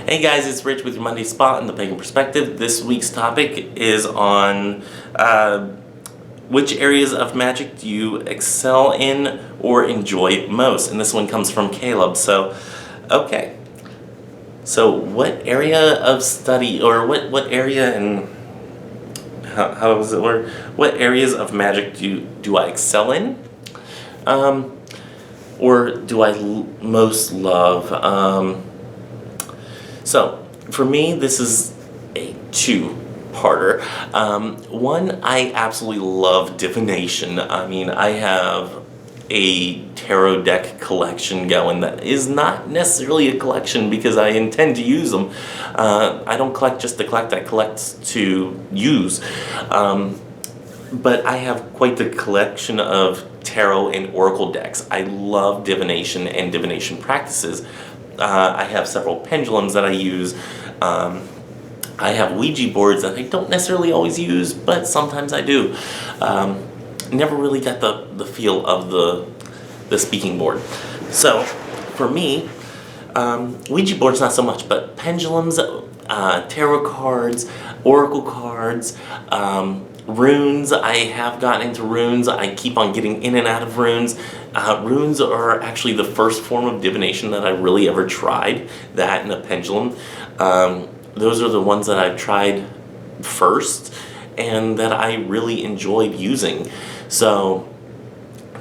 Hey guys, it's Rich with your Monday Spot in the Pagan Perspective. This week's topic is on which areas of magic do you excel in or enjoy most? And this one comes from Caleb. Okay. So what area of study, or what area and how does it work? What areas of magic do I excel in? Or do I most love? So, for me, this is a two-parter. One, I absolutely love divination. I mean, I have a tarot deck collection going that is not necessarily a collection because I intend to use them. I don't collect just to collect, I collect to use. But I have quite the collection of tarot and oracle decks. I love divination and divination practices. I have several pendulums that I use. I have Ouija boards that I don't necessarily always use, but sometimes I do. Never really got the feel of the speaking board. So, for me, Ouija boards not so much, but pendulums, tarot cards, oracle cards, runes. I have gotten into runes. I keep on getting in and out of runes. Runes are actually the first form of divination that I really ever tried, that and a pendulum. Those are the ones that I've tried first and that I really enjoyed using. So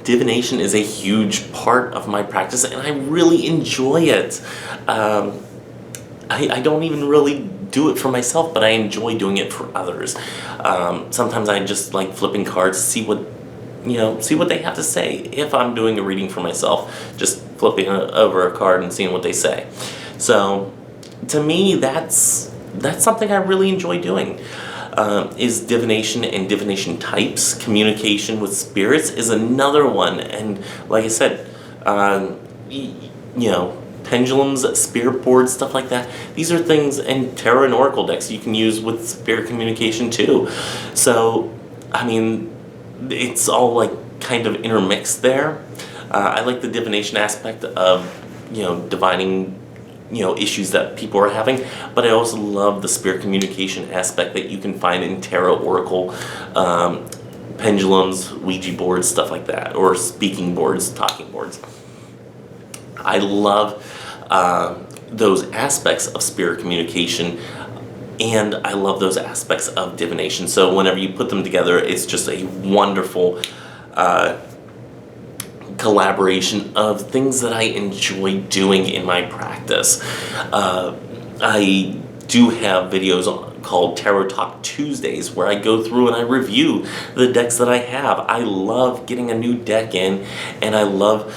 divination is a huge part of my practice and I really enjoy it. I don't even really do it for myself, but I enjoy doing it for others. Sometimes I just like flipping cards, see what they have to say. If I'm doing a reading for myself, just flipping over a card and seeing what they say. So, to me, that's something I really enjoy doing. Is divination and divination types. Communication with spirits is another one, and like I said, pendulums, spirit boards, stuff like that. These are things, and tarot and oracle decks you can use with spirit communication too. So, I mean, it's all like kind of intermixed there. I like the divination aspect of, divining, issues that people are having, but I also love the spirit communication aspect that you can find in tarot, oracle, pendulums, Ouija boards, stuff like that, or speaking boards, talking boards. I love those aspects of spirit communication, and I love those aspects of divination. So whenever you put them together, it's just a wonderful collaboration of things that I enjoy doing in my practice. I do have videos called Tarot Talk Tuesdays where I go through and I review the decks that I have. I love getting a new deck in, and I love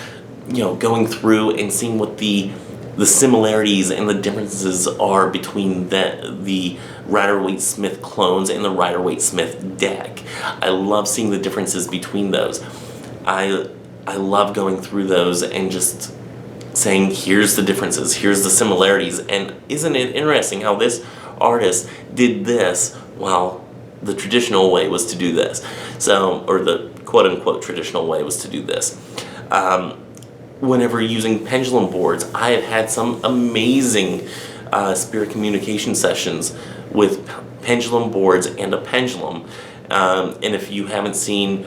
going through and seeing what the similarities and the differences are between the Rider-Waite-Smith clones and the Rider-Waite-Smith deck. I love seeing the differences between those. I love going through those and just saying, here's the differences, here's the similarities, and isn't it interesting how this artist did this while the traditional way was to do this. So, or the quote-unquote traditional way was to do this. Whenever using pendulum boards, I have had some amazing spirit communication sessions with pendulum boards and a pendulum. And if you haven't seen,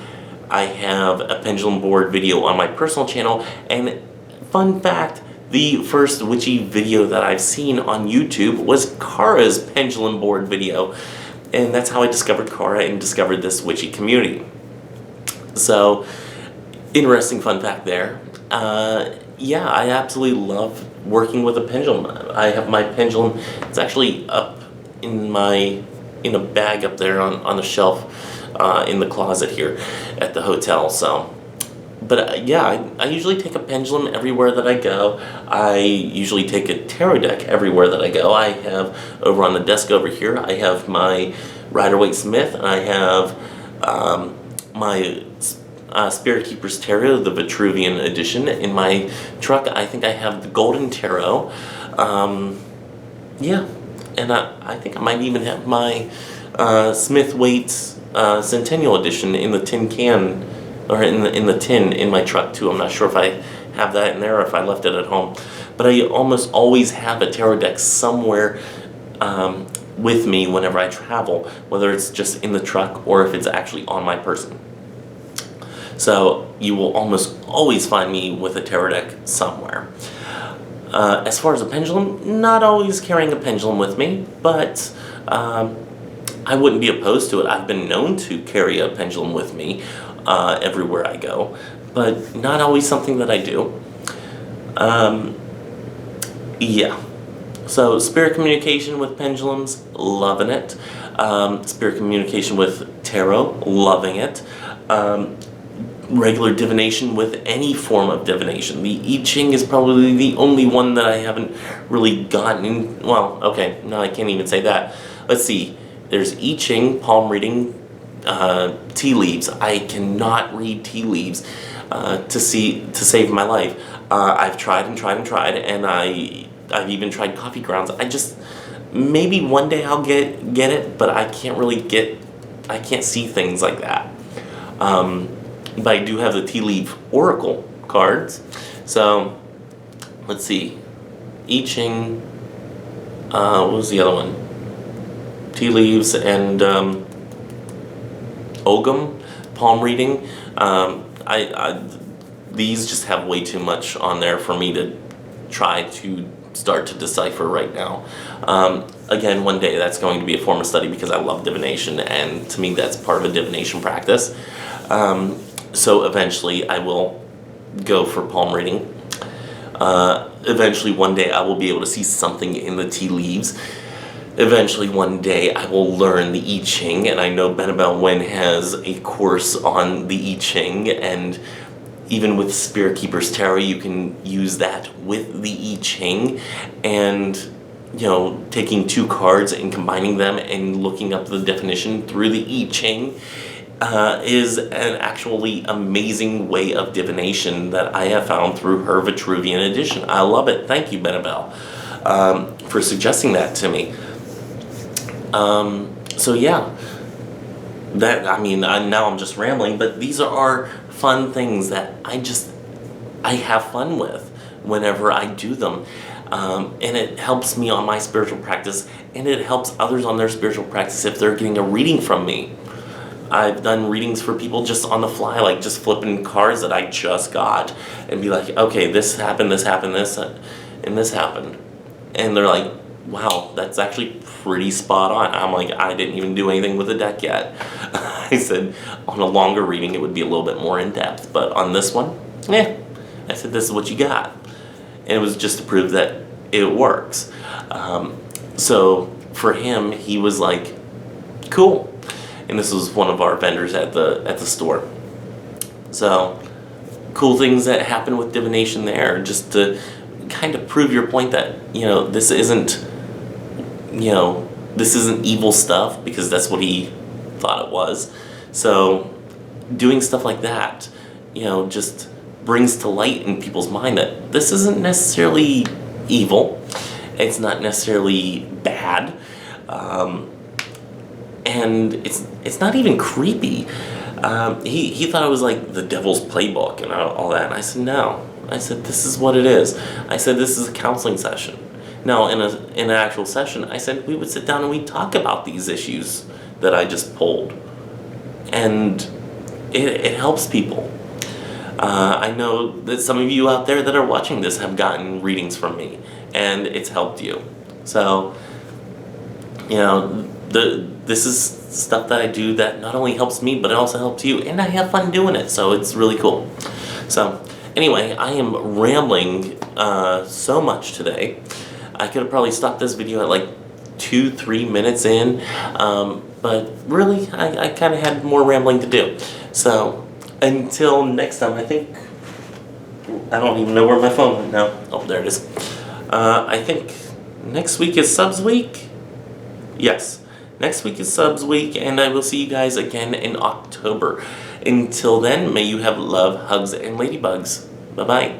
I have a pendulum board video on my personal channel. And fun fact, the first witchy video that I've seen on YouTube was Kara's pendulum board video. And that's how I discovered Kara and discovered this witchy community. So, interesting fun fact there. Yeah, I absolutely love working with a pendulum. I have my pendulum, it's actually up in a bag up there on a shelf in the closet here at the hotel. So, but yeah, I usually take a pendulum everywhere that I go. I usually take a tarot deck everywhere that I go. I have, over on the desk over here, I have my Rider-Waite-Smith, and I have my Spirit Keeper's Tarot, the Vitruvian edition. In my truck, I think I have the Golden Tarot. Yeah, and I think I might even have my Smith-Waite's Centennial edition in the tin can, or in the tin in my truck too. I'm not sure if I have that in there or if I left it at home. but I almost always have a tarot deck somewhere with me whenever I travel, whether it's just in the truck or if it's actually on my person. So you will almost always find me with a tarot deck somewhere. As far as a pendulum, not always carrying a pendulum with me, but I wouldn't be opposed to it. I've been known to carry a pendulum with me everywhere I go, but not always something that I do. Yeah. So spirit communication with pendulums, loving it. Spirit communication with tarot, loving it. Regular divination with any form of divination. The I Ching is probably the only one that I haven't really gotten in. Well, okay, no, I can't even say that. Let's see. There's I Ching, palm reading, tea leaves. I cannot read tea leaves to save my life. I've tried and tried and tried, and I've even tried coffee grounds. Maybe one day I'll get it, but I can't see things like that. But I do have the tea leaf oracle cards. So let's see, I Ching. What was the other one? Tea leaves and Ogum, palm reading. These just have way too much on there for me to try to start to decipher right now. Again, one day that's going to be a form of study because I love divination, and to me that's part of a divination practice. So eventually I will go for palm reading. Eventually one day I will be able to see something in the tea leaves. Eventually one day I will learn the I Ching, and I know Benabel Wen has a course on the I Ching, and even with Spirit Keeper's Tarot you can use that with the I Ching, and taking two cards and combining them and looking up the definition through the I Ching is an actually amazing way of divination that I have found through her Vitruvian edition. I love it. Thank you, Benabel, for suggesting that to me. So yeah, now I'm just rambling, but these are fun things that I have fun with whenever I do them. And it helps me on my spiritual practice, and it helps others on their spiritual practice if they're getting a reading from me. I've done readings for people just on the fly, like just flipping cards that I just got, and be like, okay, this happened, and this happened. And they're like, wow, that's actually pretty spot on. I'm like, I didn't even do anything with the deck yet. I said, on a longer reading, it would be a little bit more in depth, but on this one, I said, this is what you got. And it was just to prove that it works. So for him, he was like, cool. And this was one of our vendors at the store. So cool things that happen with divination there, just to kind of prove your point that this isn't evil stuff, because that's what he thought it was. So doing stuff like that, just brings to light in people's mind that this isn't necessarily evil. It's not necessarily bad. And it's not even creepy. He thought it was like the devil's playbook and all that. And I said, no. I said, this is what it is. I said, this is a counseling session. Now, in an actual session, I said we would sit down and we'd talk about these issues that I just pulled. And it helps people. I know that some of you out there that are watching this have gotten readings from me, and it's helped you. So, this is stuff that I do that not only helps me, but it also helps you, and I have fun doing it, so it's really cool. So, anyway, I am rambling so much today. I could have probably stopped this video at like 2-3 minutes in, but really, I kind of had more rambling to do. So, until next time, I don't even know where my phone went now. Oh, there it is. I think next week is Subs Week. Yes, next week is Subs Week, and I will see you guys again in October. Until then, may you have love, hugs, and ladybugs. Bye-bye.